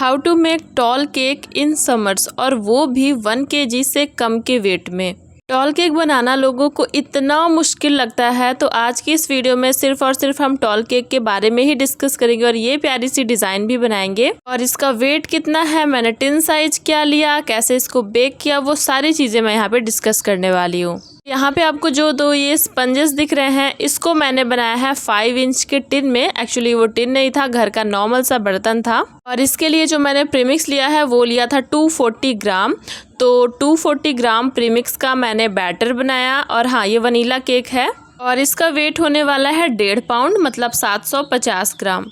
How to make tall cake in summers, और वो भी 1 kg से कम के वेट में। टॉल केक बनाना लोगों को इतना मुश्किल लगता है, तो आज की इस वीडियो में सिर्फ और सिर्फ हम टॉल केक के बारे में ही डिस्कस करेंगे और ये प्यारी सी डिज़ाइन भी बनाएंगे। और इसका वेट कितना है, मैंने टिन साइज क्या लिया, कैसे इसको बेक किया, वो सारी चीज़ें मैं यहाँ पे डिस्कस करने वाली हूँ। यहाँ पे आपको जो दो ये स्पंजेस दिख रहे हैं, इसको मैंने बनाया है 5 इंच के टिन में। एक्चुअली वो टिन नहीं था, घर का नॉर्मल सा बर्तन था। और इसके लिए जो मैंने प्रीमिक्स लिया है वो लिया था 240 ग्राम। तो 240 ग्राम प्रीमिक्स का मैंने बैटर बनाया। और हाँ, ये वनीला केक है और इसका वेट होने वाला है 1.5 पाउंड, मतलब 750 ग्राम।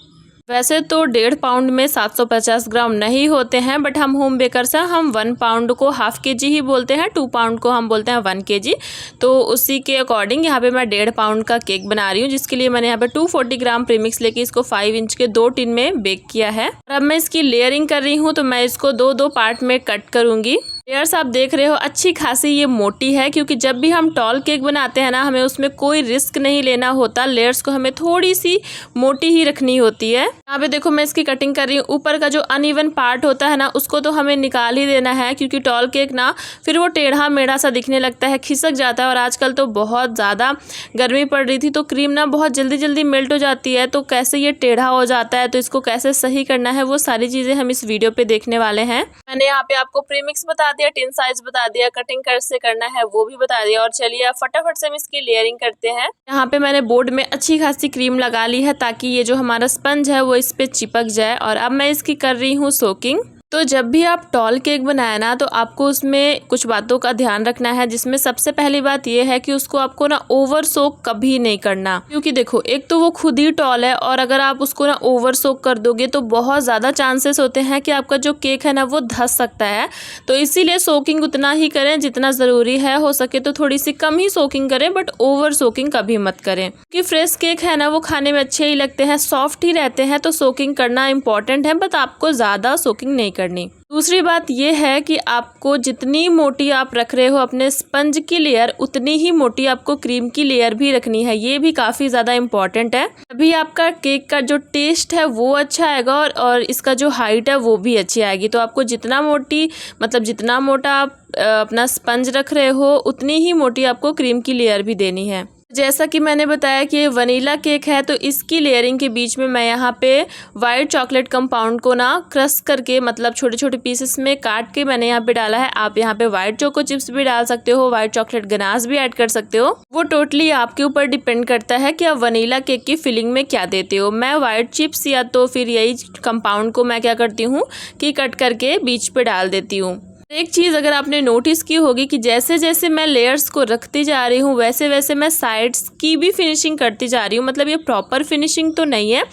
वैसे तो 1.5 पाउंड में 750 ग्राम नहीं होते हैं, बट हम होम बेकर्स हैं, हम 1 पाउंड को ½ kg ही बोलते हैं, 2 पाउंड को हम बोलते हैं 1 kg। तो उसी के अकॉर्डिंग यहाँ पे मैं 1.5 पाउंड का केक बना रही हूँ, जिसके लिए मैंने यहाँ पे 240 ग्राम प्रीमिक्स लेके इसको 5 इंच के 2 टिन में बेक किया है। और अब मैं इसकी लेयरिंग कर रही हूँ, तो मैं इसको 2-2 पार्ट में कट करूँगी। लेयर्स आप देख रहे हो अच्छी खासी ये मोटी है, क्योंकि जब भी हम टॉल केक बनाते हैं ना, हमें उसमें कोई रिस्क नहीं लेना होता। लेयर्स को हमें थोड़ी सी मोटी ही रखनी होती है। यहाँ पे देखो मैं इसकी कटिंग कर रही हूँ। ऊपर का जो अनइवन पार्ट होता है ना, उसको तो हमें निकाल ही देना है, क्योंकि टॉल केक ना फिर वो टेढ़ा मेढ़ा सा दिखने लगता है, खिसक जाता है। और आजकल तो बहुत ज़्यादा गर्मी पड़ रही थी, तो क्रीम ना बहुत जल्दी जल्दी मेल्ट हो जाती है, तो कैसे ये टेढ़ा हो जाता है, तो इसको कैसे सही करना है, वो सारी चीज़ें हम इस वीडियो पे देखने वाले हैं। मैंने यहाँ पे आपको प्रीमिक्स बता दिया, टिन साइज बता दिया, कटिंग कैसे करना है वो भी बता दिया। और चलिए अब फटाफट से हम इसकी लेयरिंग करते हैं। यहाँ पे मैंने बोर्ड में अच्छी खासी क्रीम लगा ली है, ताकि ये जो हमारा स्पंज है वो इस पे चिपक जाए। और अब मैं इसकी कर रही हूँ सोकिंग। तो जब भी आप टॉल केक बनाए ना, तो आपको उसमें कुछ बातों का ध्यान रखना है, जिसमें सबसे पहली बात ये है कि उसको आपको ना ओवर सोक कभी नहीं करना। क्योंकि देखो, एक तो वो खुद ही टॉल है, और अगर आप उसको ना ओवर सोक कर दोगे तो बहुत ज़्यादा चांसेस होते हैं कि आपका जो केक है ना वो धंस सकता है। तो इसीलिए सोकिंग उतना ही करें जितना ज़रूरी है। हो सके तो थोड़ी सी कम ही सोकिंग करें, बट ओवर सोकिंग कभी मत करें, क्योंकि फ्रेश केक है ना वो खाने में अच्छे ही लगते हैं, सॉफ्ट ही रहते हैं। तो सोकिंग करना इंपॉर्टेंट है, बट आपको ज़्यादा सोकिंग नहीं करनी। दूसरी बात यह है कि आपको जितनी मोटी आप रख रहे हो अपने स्पंज की लेयर, उतनी ही मोटी आपको क्रीम की लेयर भी रखनी है। ये भी काफ़ी ज़्यादा इम्पॉर्टेंट है, तभी आपका केक का जो टेस्ट है वो अच्छा आएगा और इसका जो हाइट है वो भी अच्छी आएगी। तो आपको जितना मोटी, मतलब जितना मोटा आप अपना स्पंज रख रहे हो, उतनी ही मोटी आपको क्रीम की लेयर भी देनी है। जैसा कि मैंने बताया कि ये वनीला केक है, तो इसकी लेयरिंग के बीच में मैं यहाँ पे वाइट चॉकलेट कंपाउंड को ना क्रश करके, मतलब छोटे छोटे पीसेस में काट के मैंने यहाँ पे डाला है। आप यहाँ पे वाइट चोको चिप्स भी डाल सकते हो, वाइट चॉकलेट गनाश भी ऐड कर सकते हो। वो टोटली आपके ऊपर डिपेंड करता है कि आप वनीला केक की फिलिंग में क्या देते हो। मैं वाइट चिप्स या तो फिर यही कंपाउंड को मैं क्या करती हूँ कि कट करके बीच पे डाल देती हूँ। एक चीज़ अगर आपने नोटिस की होगी कि जैसे जैसे मैं लेयर्स को रखती जा रही हूँ, वैसे वैसे मैं साइड्स की भी फिनिशिंग करती जा रही हूँ। मतलब ये प्रॉपर फिनिशिंग तो नहीं है,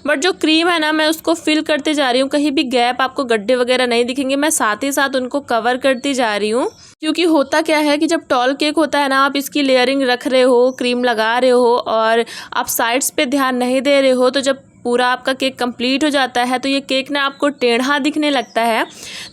बट जो क्रीम है ना, मैं उसको फिल करते जा रही हूँ। कहीं भी गैप, आपको गड्ढे वगैरह नहीं दिखेंगे, मैं साथ ही साथ उनको कवर करती जा रही हूँ। क्योंकि होता क्या है कि जब टॉल केक होता है ना, आप इसकी लेयरिंग रख रहे हो, क्रीम लगा रहे हो, और आप साइड्स पे ध्यान नहीं दे रहे हो, तो जब पूरा आपका केक कंप्लीट हो जाता है तो ये केक ना आपको टेढ़ा दिखने लगता है।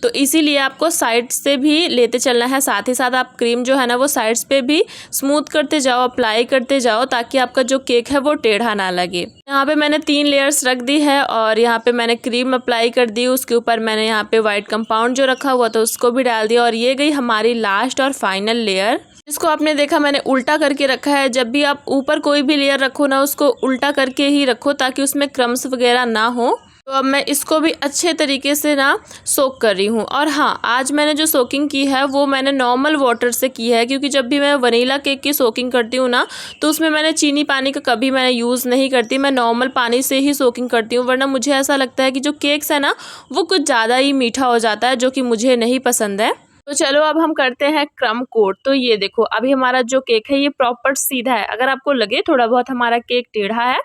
तो इसीलिए आपको साइड से भी लेते चलना है, साथ ही साथ आप क्रीम जो है ना वो साइड्स पे भी स्मूथ करते जाओ, अप्लाई करते जाओ, ताकि आपका जो केक है वो टेढ़ा ना लगे। यहाँ पे मैंने 3 लेयर्स रख दी है और यहाँ पे मैंने क्रीम अप्लाई कर दी। उसके ऊपर मैंने यहाँ पे वाइट कंपाउंड जो रखा हुआ था उसको भी डाल दिया, और ये गई हमारी लास्ट और फाइनल लेयर। इसको आपने देखा मैंने उल्टा करके रखा है। जब भी आप ऊपर कोई भी लेयर रखो ना, उसको उल्टा करके ही रखो, ताकि उसमें क्रम्स वगैरह ना हो। तो अब मैं इसको भी अच्छे तरीके से ना सोक कर रही हूँ। और हाँ, आज मैंने जो सोकिंग की है वो मैंने नॉर्मल वाटर से की है, क्योंकि जब भी मैं वनीला केक की सोकिंग करती हूँ ना, तो उसमें मैंने चीनी पानी का कभी मैंने यूज़ नहीं करती। मैं नॉर्मल पानी से ही सोकिंग करती हूँ, वरना मुझे ऐसा लगता है कि जो केक्स है ना वो कुछ ज़्यादा ही मीठा हो जाता है, जो कि मुझे नहीं पसंद है। तो चलो अब हम करते हैं क्रम कोट। तो ये देखो, अभी हमारा जो केक है ये प्रॉपर सीधा है। अगर आपको लगे थोड़ा बहुत हमारा केक टेढ़ा है,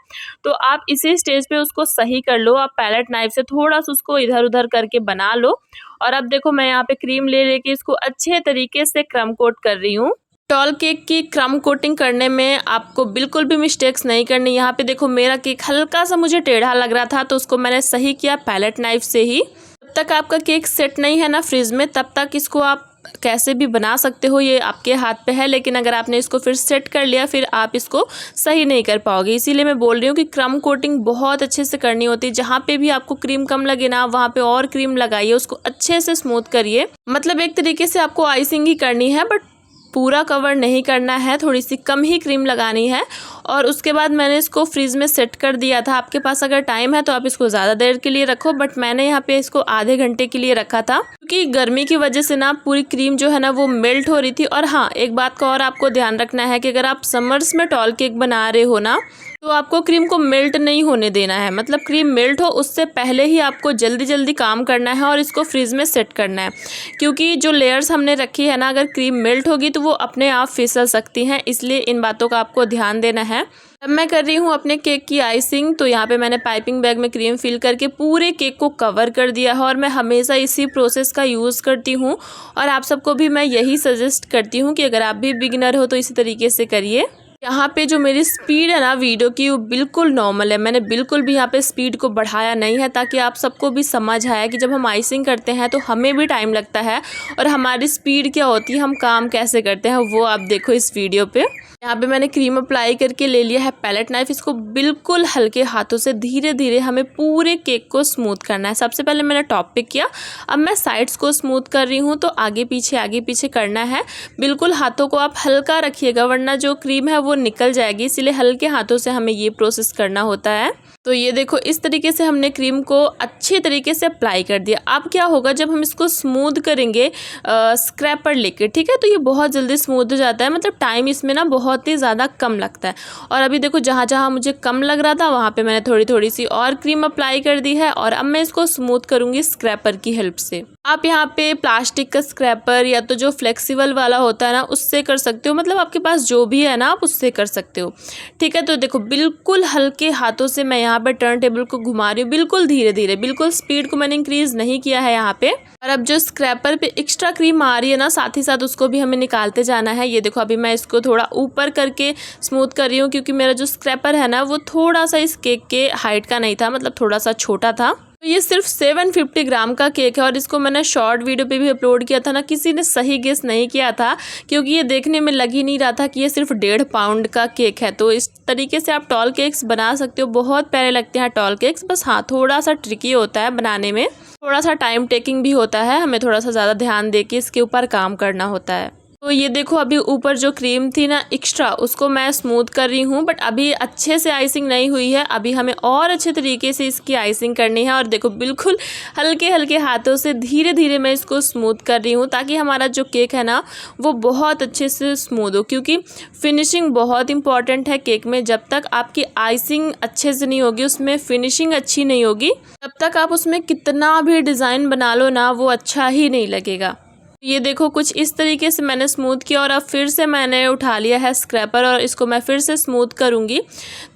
तो आप इसी स्टेज पे उसको सही कर लो। आप पैलेट नाइफ से थोड़ा सा उसको इधर उधर करके बना लो। और अब देखो, मैं यहाँ पे क्रीम ले लेके इसको अच्छे तरीके से क्रम कोट कर रही हूँ। टॉल केक की क्रम कोटिंग करने में आपको बिल्कुल भी मिस्टेक्स नहीं करनी। यहाँ पे देखो, मेरा केक हल्का सा मुझे टेढ़ा लग रहा था, तो उसको मैंने सही किया पैलेट नाइफ से ही। जब तक आपका केक सेट नहीं है ना फ्रिज में, तब तक इसको आप कैसे भी बना सकते हो, ये आपके हाथ पे है, लेकिन अगर आपने इसको फिर सेट कर लिया फिर आप इसको सही नहीं कर पाओगे। इसीलिए मैं बोल रही हूँ कि क्रम कोटिंग बहुत अच्छे से करनी होती है। जहाँ पे भी आपको क्रीम कम लगे ना, वहाँ पे और क्रीम लगाइए, उसको अच्छे से स्मूथ करिए। मतलब एक तरीके से आपको आइसिंग ही करनी है, बट पूरा कवर नहीं करना है, थोड़ी सी कम ही क्रीम लगानी है। और उसके बाद मैंने इसको फ्रीज में सेट कर दिया था। आपके पास अगर टाइम है तो आप इसको ज़्यादा देर के लिए रखो, बट मैंने यहाँ पे इसको आधे घंटे के लिए रखा था, क्योंकि गर्मी की वजह से ना पूरी क्रीम जो है ना वो मेल्ट हो रही थी। और हाँ, एक बात का और आपको ध्यान रखना है कि अगर आप समर्स में टॉल केक बना रहे हो ना, तो आपको क्रीम को मेल्ट नहीं होने देना है। मतलब क्रीम मेल्ट हो उससे पहले ही आपको जल्दी जल्दी काम करना है और इसको फ्रीज में सेट करना है, क्योंकि जो लेयर्स हमने रखी है ना, अगर क्रीम मेल्ट होगी तो वो अपने आप फिसल सकती हैं। इसलिए इन बातों का आपको ध्यान देना है। अब मैं कर रही हूँ अपने केक की आइसिंग। तो यहाँ पे मैंने पाइपिंग बैग में क्रीम फिल करके पूरे केक को कवर कर दिया है, और मैं हमेशा इसी प्रोसेस का यूज़ करती हूँ। और आप सबको भी मैं यही सजेस्ट करती हूँ कि अगर आप भी बिगिनर हो तो इसी तरीके से करिए। यहाँ पे जो मेरी स्पीड है ना वीडियो की, वो बिल्कुल नॉर्मल है। मैंने बिल्कुल भी यहाँ पे स्पीड को बढ़ाया नहीं है, ताकि आप सबको भी समझ आए कि जब हम आइसिंग करते हैं तो हमें भी टाइम लगता है, और हमारी स्पीड क्या होती है, हम काम कैसे करते हैं, वो आप देखो इस वीडियो पे। यहाँ पे मैंने क्रीम अप्लाई करके ले लिया है पैलेट नाइफ। इसको बिल्कुल हल्के हाथों से धीरे धीरे हमें पूरे केक को स्मूथ करना है। सबसे पहले मैंने टॉप पे किया, अब मैं साइड्स को स्मूथ कर रही हूँ। तो आगे पीछे करना है। बिल्कुल हाथों को आप हल्का रखिएगा, वरना जो क्रीम है वो निकल जाएगी। इसीलिए हल्के हाथों से हमें ये प्रोसेस करना होता है। तो ये देखो, इस तरीके से हमने क्रीम को अच्छे तरीके से अप्लाई कर दिया। अब क्या होगा, जब हम इसको स्मूथ करेंगे स्क्रैपर लेके, ठीक है, तो ये बहुत जल्दी स्मूथ हो जाता है। मतलब टाइम इसमें ना बहुत ही ज़्यादा कम लगता है। और अभी देखो, जहाँ जहाँ मुझे कम लग रहा था वहाँ पे मैंने थोड़ी थोड़ी सी और क्रीम अप्लाई कर दी है, और अब मैं इसको स्मूथ करूँगी स्क्रैपर की हेल्प से। आप यहाँ पे प्लास्टिक का स्क्रैपर या तो जो फ्लेक्सिबल वाला होता है ना, उससे कर सकते हो। मतलब आपके पास जो भी है ना, आप उससे कर सकते हो, ठीक है। तो देखो, बिल्कुल हल्के हाथों से मैं यहाँ पे टर्न टेबल को घुमा रही हूँ, बिल्कुल धीरे धीरे, बिल्कुल स्पीड को मैंने इंक्रीज नहीं किया है यहाँ पे। और अब जो स्क्रैपर पे एक्स्ट्रा क्रीम आ रही है ना, साथ ही साथ उसको भी हमें निकालते जाना है। ये देखो, अभी मैं इसको थोड़ा ऊपर करके स्मूथ कर रही हूँ, क्योंकि मेरा जो स्क्रैपर है ना वो थोड़ा सा इस केक के हाइट का नहीं था, मतलब थोड़ा सा छोटा था। तो ये सिर्फ 750 ग्राम का केक है, और इसको मैंने शॉर्ट वीडियो पे भी अपलोड किया था ना, किसी ने सही गेस नहीं किया था, क्योंकि ये देखने में लग ही नहीं रहा था कि ये सिर्फ 1.5 पाउंड का केक है। तो इस तरीके से आप टॉल केक्स बना सकते हो, बहुत प्यारे लगते हैं टॉल केक्स। बस हाँ, थोड़ा सा ट्रिकी होता है बनाने में, थोड़ा सा टाइम टेकिंग भी होता है, हमें थोड़ा सा ज़्यादा ध्यान दे के इसके ऊपर काम करना होता है। तो ये देखो, अभी ऊपर जो क्रीम थी ना एक्स्ट्रा, उसको मैं स्मूथ कर रही हूँ, बट अभी अच्छे से आइसिंग नहीं हुई है। अभी हमें और अच्छे तरीके से इसकी आइसिंग करनी है। और देखो, बिल्कुल हल्के हल्के हाथों से धीरे धीरे मैं इसको स्मूथ कर रही हूँ, ताकि हमारा जो केक है ना वो बहुत अच्छे से स्मूथ हो। क्योंकि फिनिशिंग बहुत इंपॉर्टेंट है केक में। जब तक आपकी आइसिंग अच्छे से नहीं होगी, उसमें फिनिशिंग अच्छी नहीं होगी, तब तक आप उसमें कितना भी डिज़ाइन बना लो ना, वो अच्छा ही नहीं लगेगा। ये देखो, कुछ इस तरीके से मैंने स्मूथ किया, और अब फिर से मैंने उठा लिया है स्क्रैपर, और इसको मैं फिर से स्मूथ करूँगी।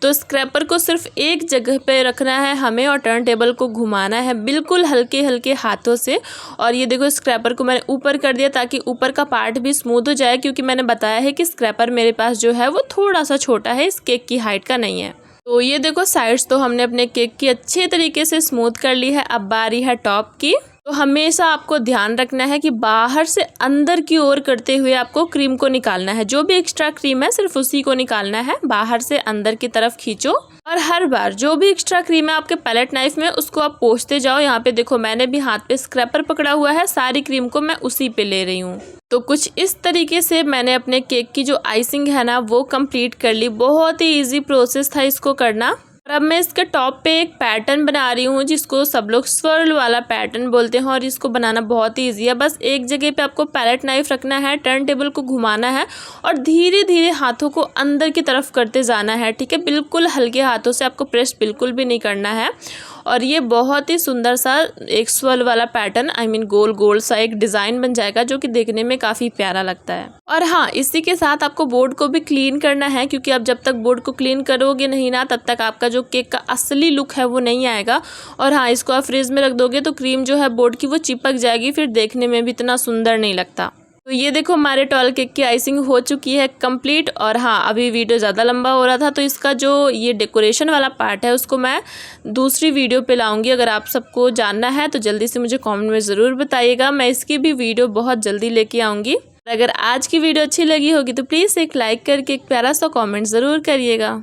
तो स्क्रैपर को सिर्फ एक जगह पे रखना है हमें, और टर्न टेबल को घुमाना है बिल्कुल हल्के हल्के हाथों से। और ये देखो, स्क्रैपर को मैंने ऊपर कर दिया, ताकि ऊपर का पार्ट भी स्मूथ हो जाए, क्योंकि मैंने बताया है कि स्क्रैपर मेरे पास जो है वो थोड़ा सा छोटा है, इस केक की हाइट का नहीं है। तो ये देखो, साइड्स तो हमने अपने केक की अच्छे तरीके से स्मूथ कर ली है। अब बारी है टॉप की। तो हमेशा आपको ध्यान रखना है कि बाहर से अंदर की ओर करते हुए आपको क्रीम को निकालना है। जो भी एक्स्ट्रा क्रीम है सिर्फ उसी को निकालना है, बाहर से अंदर की तरफ खींचो। और हर बार जो भी एक्स्ट्रा क्रीम है आपके पैलेट नाइफ में, उसको आप पोंछते जाओ। यहाँ पे देखो, मैंने भी हाथ पे स्क्रैपर पकड़ा हुआ है, सारी क्रीम को मैं उसी पे ले रही हूँ। तो कुछ इस तरीके से मैंने अपने केक की जो आइसिंग है ना वो कंप्लीट कर ली। बहुत ही इजी प्रोसेस था इसको करना। और अब मैं इसके टॉप पे एक पैटर्न बना रही हूँ, जिसको सब लोग स्वर्ल वाला पैटर्न बोलते हैं, और इसको बनाना बहुत ही ईजी है। बस एक जगह पे आपको पैलेट नाइफ रखना है, टर्न टेबल को घुमाना है, और धीरे धीरे हाथों को अंदर की तरफ करते जाना है, ठीक है। बिल्कुल हल्के हाथों से, आपको प्रेस बिल्कुल भी नहीं करना है। और ये बहुत ही सुंदर सा एक स्वर्ल वाला पैटर्न, गोल गोल सा एक डिज़ाइन बन जाएगा, जो कि देखने में काफ़ी प्यारा लगता है। और हाँ, इसी के साथ आपको बोर्ड को भी क्लीन करना है, क्योंकि आप जब तक बोर्ड को क्लीन करोगे नहीं ना, तब तक आपका जो केक का असली लुक है वो नहीं आएगा। और हाँ, इसको आप फ्रिज में रख दोगे तो क्रीम जो है बोर्ड की वो चिपक जाएगी, फिर देखने में भी इतना सुंदर नहीं लगता। तो ये देखो हमारे टॉल केक की आइसिंग हो चुकी है कंप्लीट। और हाँ, अभी वीडियो ज़्यादा लंबा हो रहा था तो इसका जो ये डेकोरेशन वाला पार्ट है उसको मैं दूसरी वीडियो पे लाऊंगी। अगर आप सबको जानना है तो जल्दी से मुझे कमेंट में ज़रूर बताइएगा, मैं इसकी भी वीडियो बहुत जल्दी लेके आऊँगी। अगर आज की वीडियो अच्छी लगी होगी तो प्लीज़ एक लाइक करके एक प्यारा सा कॉमेंट ज़रूर करिएगा।